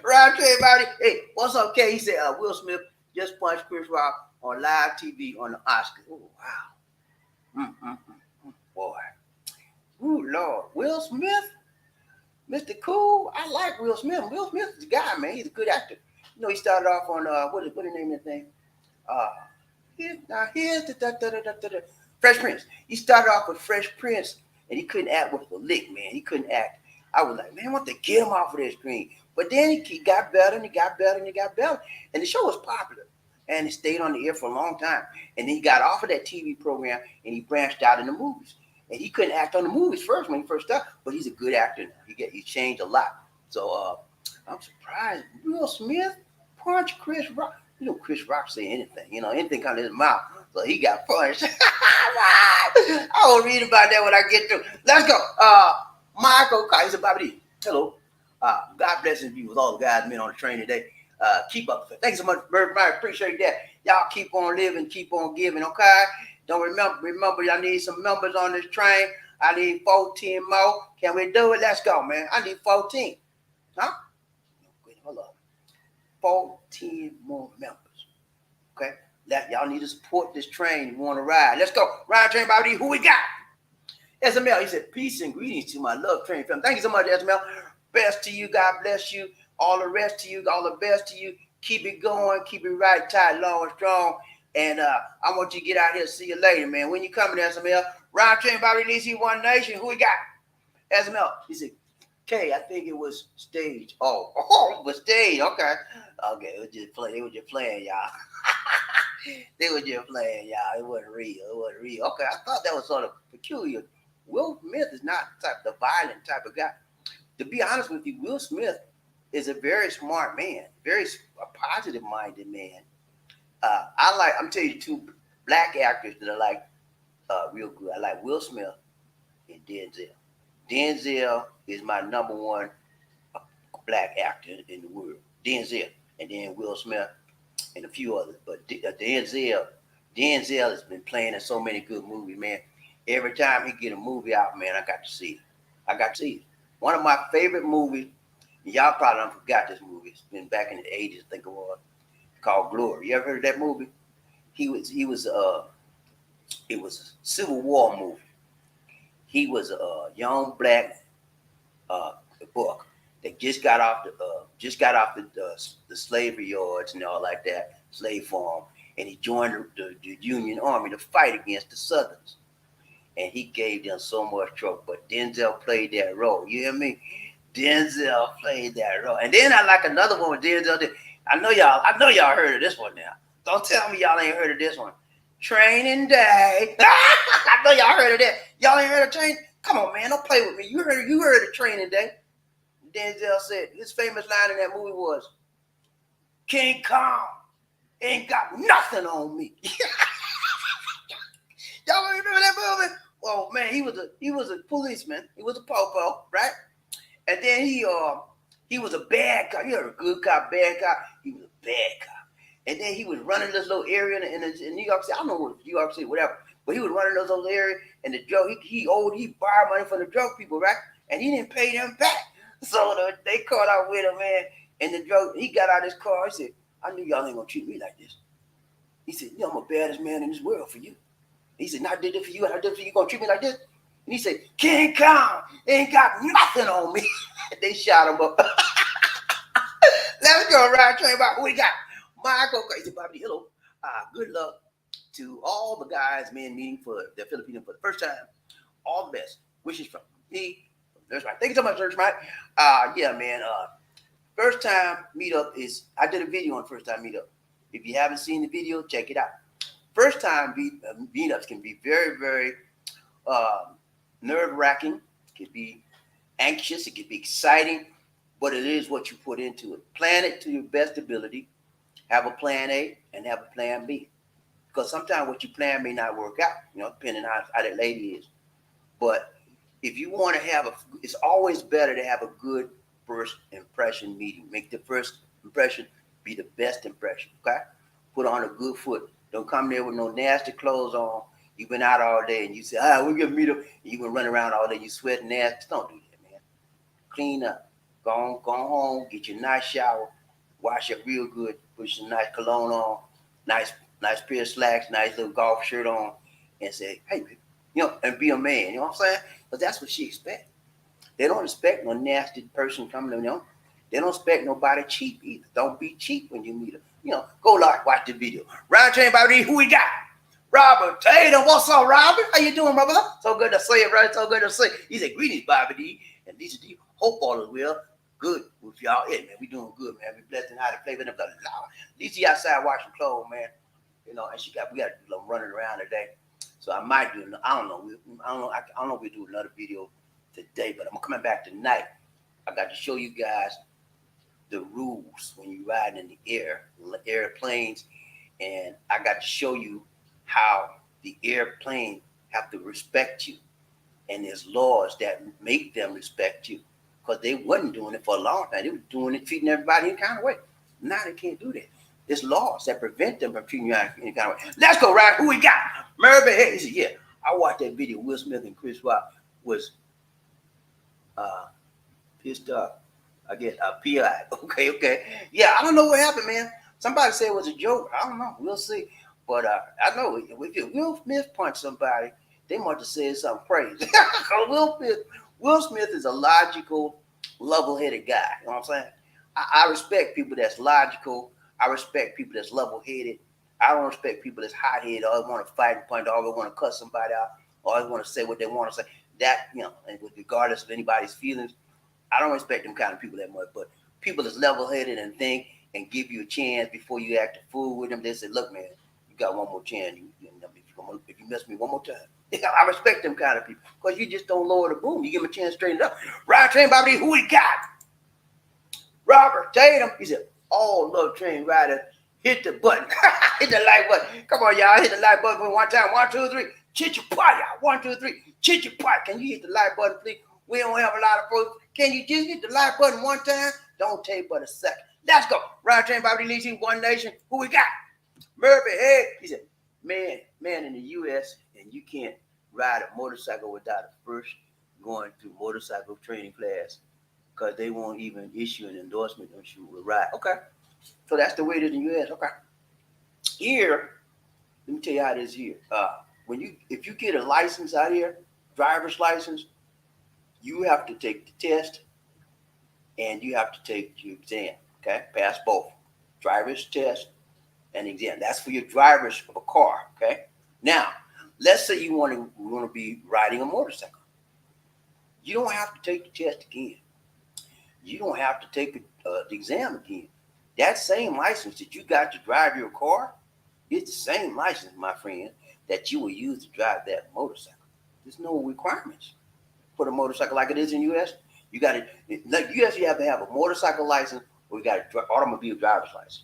Right to everybody. Hey, what's up, K? He said Will Smith just punched Chris Rock on live TV on the Oscars. Oh wow. Boy. Ooh Lord. Will Smith, Mr. Cool. I like Will Smith. Will Smith is a guy, man. He's a good actor. You know, he started off on what is the name of that thing? Uh here's the Fresh Prince. He started off with Fresh Prince and he couldn't act with the lick, man. He couldn't act. I was like, man, I want to get him off of that screen. But then he got better and he got better and he got better. And the show was popular. And it stayed on the air for a long time. And then he got off of that TV program and he branched out in the movies. And he couldn't act on the movies first when he first started, but he's a good actor now. He changed a lot. So I'm surprised. Will Smith punched Chris Rock. You know, Chris Rock say anything. You know, anything comes in his mouth. So he got punched. I will read about that when I get to. Let's go. Michael, he's a BobbieD. Hello. God bless you with all the guys men on the train today. Keep up. Thanks so much, Bird. I appreciate that. Y'all keep on living, keep on giving, okay? Don't remember, y'all need some members on this train. I need 14 more. Can we do it? Let's go, man. I need 14. Huh? Hold up. 14 more members. Okay? Y'all need to support this train. You want to ride. Let's go. Ride train, BobbieD. Who we got? SML, he said, peace and greetings to my love train family. Thank you so much, SML. Best to you. God bless you. All the rest to you. All the best to you. Keep it going. Keep it right, tight, long, and strong. And I want you to get out here. See you later, man. When you coming, SML? Ride train, BobbieD, DC One Nation. Who we got? SML. He said, K, I think it was stage. Oh, it was stage. Okay. Okay, it was just play. They were just playing, y'all. They were just playing, y'all. It wasn't real. Okay, I thought that was sort of peculiar. Will Smith is not the violent type of guy. To be honest with you, Will Smith is a very smart man, very positive-minded man. I'm telling you, two black actors that I like real good. I like Will Smith and Denzel. Denzel is my number one black actor in the world. Denzel, and then Will Smith and a few others. But Denzel has been playing in so many good movies, man. Every time he get a movie out, man, I got to see it. One of my favorite movies, y'all probably don't forgot this movie. It's been back in the 80s, I think it was, called Glory. You ever heard of that movie? It was a Civil War movie. He was a young black buck that just got off the slavery yards and all like that, slave farm, and he joined the Union Army to fight against the Southerns. And he gave them so much trouble. But Denzel played that role. You hear me? Denzel played that role. And then I like another one with Denzel did. I know y'all heard of this one now. Don't tell me y'all ain't heard of this one. Training Day. I know y'all heard of that. Y'all ain't heard of Training? Come on, man. Don't play with me. You heard of Training Day. Denzel said his famous line in that movie was, King Kong ain't got nothing on me. Y'all remember that movie? Oh man, he was a policeman. He was a popo, right? And then he was a bad cop. You heard a good cop, bad cop. He was a bad cop. And then he was running this little area in New York City. I don't know what New York City, whatever. But he was running those little areas, and the drug he borrowed money from the drug people, right? And he didn't pay them back. So they caught out with him, man. And he got out of his car. He said, I knew y'all ain't gonna treat me like this. He said, I'm the baddest man in this world for you. He said, I did it for you, and I did it for you. You gonna treat me like this? And he said, King Kong ain't got nothing on me. They shot him up. Let's go, ride train about. Who we got? Michael, crazy BobbieD. Hello. Good luck to all the guys, men meeting for the Philippine for the first time. All the best. Wishes from me. Nurse Mike. Thank you so much, Nurse Mike. Yeah, man. First time meetup is, I did a video on first time meetup. If you haven't seen the video, check it out. First time meetups can be very, very nerve-wracking. It can be anxious. It can be exciting, but it is what you put into it. Plan it to your best ability. Have a plan A and have a plan B. Because sometimes what you plan may not work out, depending on how that lady is. But if you want to it's always better to have a good first impression meeting. Make the first impression be the best impression, okay? Put on a good foot. Don't come there with no nasty clothes on. You've been out all day and you say, we're going to meet up. And you've been running around all day. You sweat nasty. Don't do that, man. Clean up. Go home. Get your nice shower. Wash up real good. Put some nice cologne on. Nice nice pair of slacks, nice little golf shirt on, and say, hey, and be a man. You know what I'm saying? But that's what she expects. They don't expect no nasty person coming to them. They don't expect nobody cheap either. Don't be cheap when you meet them. Go watch the video. Round train BobbieD, who we got? Robert Tatum. What's up, Robert? How you doing, brother? So good to see you, brother. So good to see you. He said, greetings, BobbieD. And these are the hope all is well. Good with y'all. Yeah, man, we doing good, man. We blessed and how to play with them. At least he outside washing clothes, man. And we got to do them running around today. So I might do. I don't know. I don't know if we do another video today, but I'm coming back tonight. I got to show you guys the rules when you ride in the airplanes, and I got to show you how the airplane have to respect you, and there's laws that make them respect you, because they wasn't doing it for a long time. They were doing it, treating everybody in kind of way. Now they can't do that. There's laws that prevent them from treating you in any kind of way. Let's go, right? Who we got? Murphy. Hey, he said, yeah. I watched that video. Will Smith and Chris Rock was pissed off. I guess PI. Okay. Yeah, I don't know what happened, man. Somebody said it was a joke. I don't know. We'll see. But I know if Will Smith punched somebody, they must have said something crazy. Will Smith is a logical, level-headed guy. You know what I'm saying? I respect people that's logical. I respect people that's level-headed. I don't respect people that's hot-headed, always want to fight and punch, always want to cut somebody out, always want to say what they want to say. That, and regardless of anybody's feelings, I don't respect them kind of people that much. But people that's level-headed and think and give you a chance before you act a fool with them, they say, look, man, you got one more chance. If you mess with me one more time. I respect them kind of people, because you just don't lower the boom. You give them a chance to straighten it up. Ride train BobbieD, who we got? Robert Tatum. He said, all love train riders, hit the button. Hit the like button. Come on, y'all. Hit the like button one time. 1, 2, 3. Chit your pot, y'all. 1, 2, 3. Chit your pot. Can you hit the like button, please? We don't have a lot of folks. Can you just hit the like button one time? Don't take but a second. Let's go. Ride train BobbieD, One Nation. Who we got? Murphy. Hey. He said, man in the U.S., and you can't ride a motorcycle without first going through motorcycle training class, because they won't even issue an endorsement once you will ride. Okay. So that's the way it is in the U.S. Okay. Here, let me tell you how it is here. If you get a license out here, driver's license, you have to take the test and you have to take your exam. Okay. Pass both. Driver's test and exam. That's for your drivers of a car. Okay. Now, let's say you want to be riding a motorcycle. You don't have to take the test again. You don't have to take the exam again. That same license that you got to drive your car, it's the same license, my friend, that you will use to drive that motorcycle. There's no requirements for the motorcycle like it is in U.S. You got to, like U.S. you have to have a motorcycle license, or you got an automobile driver's license.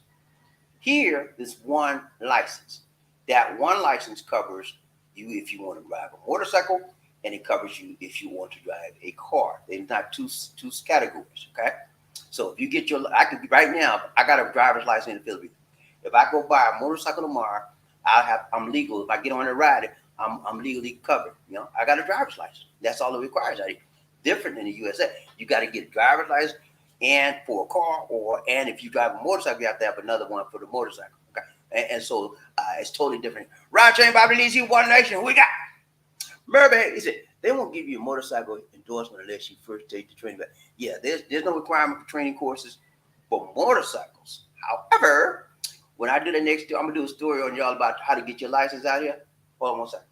Here, there's one license. That one license covers you if you want to drive a motorcycle, and it covers you if you want to drive a car. They're not two categories, okay? So if you get right now, I got a driver's license in the Philippines. If I go buy a motorcycle tomorrow, I'm legal. If I get on and ride it, I'm legally covered. I got a driver's license. That's all it requires. Different than the USA. You got to get a driver's license and for a car, and if you drive a motorcycle, you have to have another one for the motorcycle. Okay, and so it's totally different. Ride train BobbieD, One Nation. Who we got? Murphy. He said they won't give you a motorcycle endorsement unless you first take the training. Yeah, there's no requirement for training courses for motorcycles. However, when I do the next, I'm gonna do a story on y'all about how to get your license out here. Hold on one second.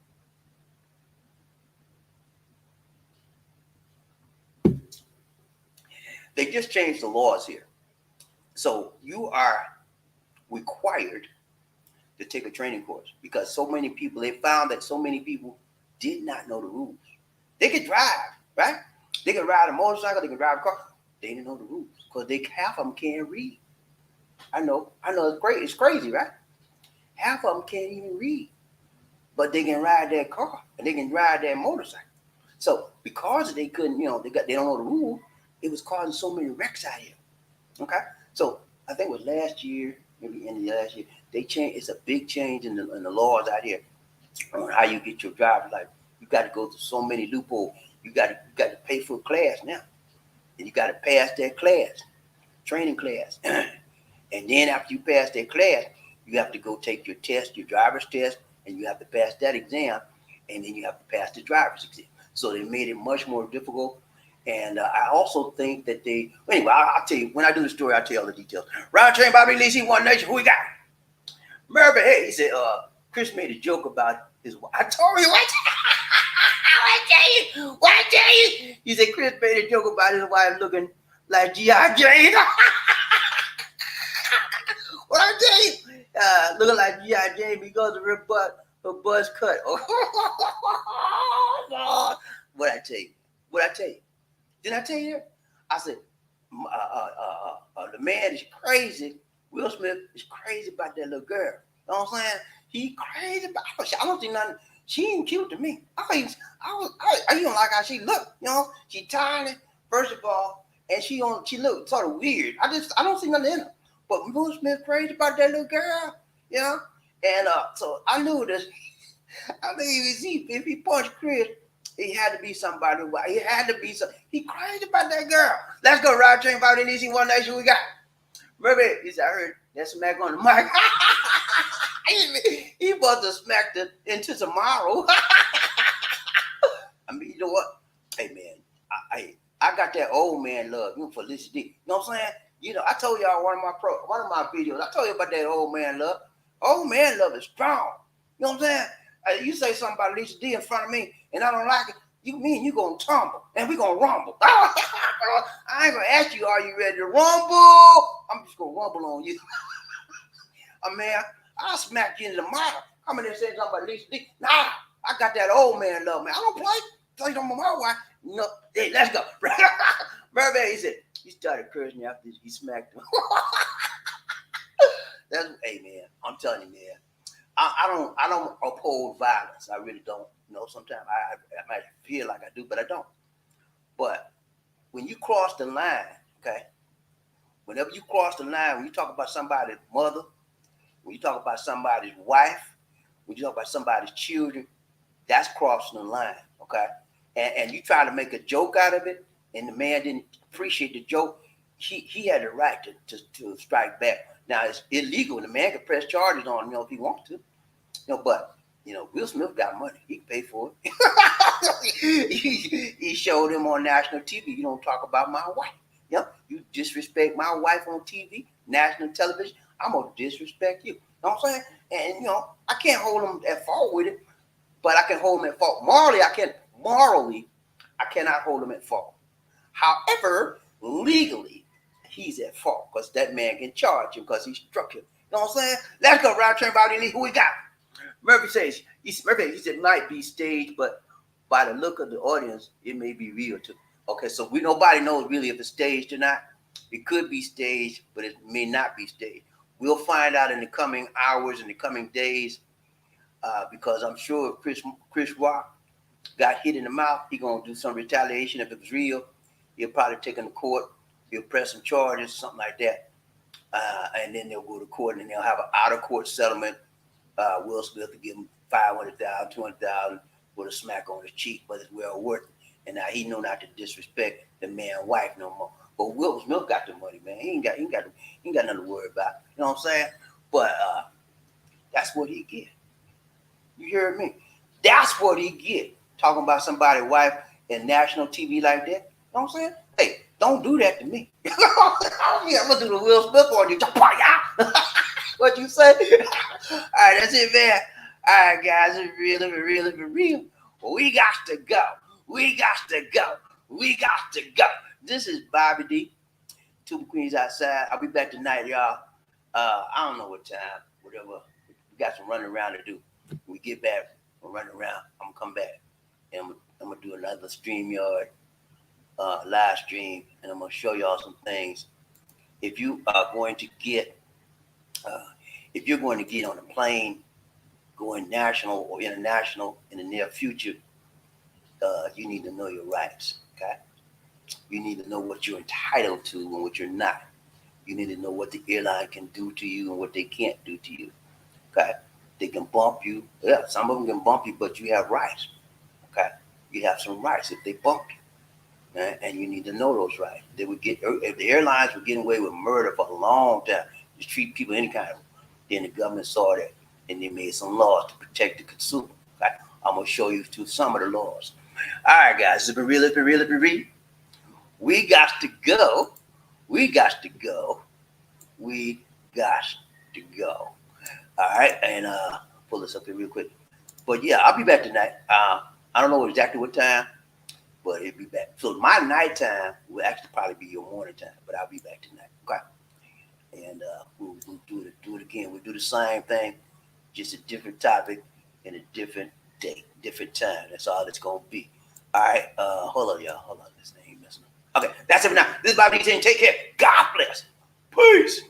They just changed the laws here. So you are required to take a training course, because they found that so many people did not know the rules. They could drive, right? They could ride a motorcycle, they could drive a car. They didn't know the rules, because half of them can't read. I know, it's crazy, right? Half of them can't even read, but they can ride that car and they can ride that motorcycle. So because they couldn't, they don't know the rules, it was causing so many wrecks out here. Okay, so I think it was last year, maybe in the last year, they changed. It's a big change in the laws out here on how you get your driver's license. You got to go through so many loopholes. You got to pay for a class now, and you got to pass that class, training class. And then after you pass that class, You have to go take your test, your driver's test, and you have to pass that exam, and then you have to pass the driver's exam. So they made it much more difficult. And I also think that anyway, I'll tell you, when I do the story, I'll tell you all the details. Round train, BobbieD, Lacey, One Nation, who we got? Mervyn, hey, he said, Chris made a joke about his wife. I told you, what? I tell you. He said, Chris made a joke about his wife looking like G.I. Jane. What I tell you? Looking like G.I. Jane because of her butt's cut. Oh, what I tell you? Didn't I tell you that? I said, the man is crazy. Will Smith is crazy about that little girl. You know what I'm saying? He crazy about her. I don't see nothing. She ain't cute to me. I don't like how she look. You know, she tiny, first of all, and she look sort of weird. I don't see nothing in her. But Will Smith crazy about that little girl. You know? And so I knew this. I mean, if he punched Chris, he had to be somebody. He had to be some. He crazy about that girl. Let's go, Ride Train, BobbieD, Lacey, One Nation. We got. Maybe he said, I heard that smack on the mic. He must have smacked it into tomorrow. I mean, you know what? Hey man, I got that old man love, for Lisa D. You know what I'm saying? You know, I told y'all one of my videos. I told you about that old man love. Old man love is strong. You know what I'm saying? You say something about Lisa D in front of me, and I don't like it. You mean you gonna tumble and we gonna rumble? I ain't gonna ask you, are you ready to rumble? I'm just gonna rumble on you. Man, I'll smack you in the mouth. I'm gonna say something about Lisa D. Nah, I got that old man love, man. I don't play. Tell you my wife. No, hey, let's go. Mervyn, he said he started cursing after he smacked him. Hey man, I'm telling you, man. I don't oppose violence. I really don't. You know, sometimes I might feel like I do, but I don't. But when you cross the line, okay, whenever you cross the line, when you talk about somebody's mother, when you talk about somebody's wife, when you talk about somebody's children, that's crossing the line, okay? And you try to make a joke out of it, and the man didn't appreciate the joke, he had the right to strike back. Now, it's illegal, and the man can press charges on him, if he wants to. But Will Smith got money. He can pay for it. he showed him on national TV. You don't talk about my wife. You disrespect my wife on TV, national television, I'm going to disrespect you. You know what I'm saying? And, I can't hold him at fault with it, but I can hold him at fault. Morally, I cannot hold him at fault. However, legally, he's at fault because that man can charge him because he struck him. You know what I'm saying? Let's go, Round Train, BobbieD. Who we got? Murphy says, he said it might be staged, but by the look of the audience, it may be real too. Okay, so nobody knows really if it's staged or not. It could be staged, but it may not be staged. We'll find out in the coming hours, in the coming days, because I'm sure if Chris Rock got hit in the mouth, he's going to do some retaliation. If it was real, he'll probably take him to court. He'll press some charges, something like that. And then they'll go to court, and they'll have an out-of-court settlement. Will Smith will give him $500,000, $200,000 with a smack on his cheek, but it's well worth it. And now he know not to disrespect the man's wife no more. But Will Smith got the money, man. He ain't got nothing to worry about. You know what I'm saying? But that's what he get. You hear me? That's what he get. Talking about somebody's wife in national TV like that. You know what I'm saying? Hey, don't do that to me. I'm gonna do the Will Smith on you. What you say? All right, that's it, man. All right, guys, it's real. We got to go. This is BobbieD. Two Queens outside. I'll be back tonight, y'all. I don't know what time, whatever. We got some running around to do. When we get back, we'll run around. I'm gonna come back, and I'm gonna do another StreamYard live stream, and I'm gonna show y'all some things. If you are going to get, if you're going to get on a plane, going national or international in the near future, you need to know your rights. Okay. You need to know what you're entitled to and what you're not. You need to know what the airline can do to you and what they can't do to you. Okay. They can bump you. Yeah, some of them can bump you, but you have rights. Okay. You have some rights if they bump you. Right? And you need to know those rights. If the airlines were getting away with murder for a long time, just treat people any kind of way. Then the government saw that, and they made some laws to protect the consumer. Okay? I'm gonna show you to some of the laws. All right, guys, it's been real. We got to go. We got to go. All right, and pull this up here real quick. But yeah, I'll be back tonight. I don't know exactly what time, but it'll be back. So my nighttime will actually probably be your morning time, but I'll be back tonight. Okay, and we'll do it again. We'll do the same thing, just a different topic and a different date, different time. That's all it's gonna be. All right, hold on, y'all. Hold on, this thing ain't messing up. Okay, that's it for now. This is BobbieD saying take care. God bless. Peace.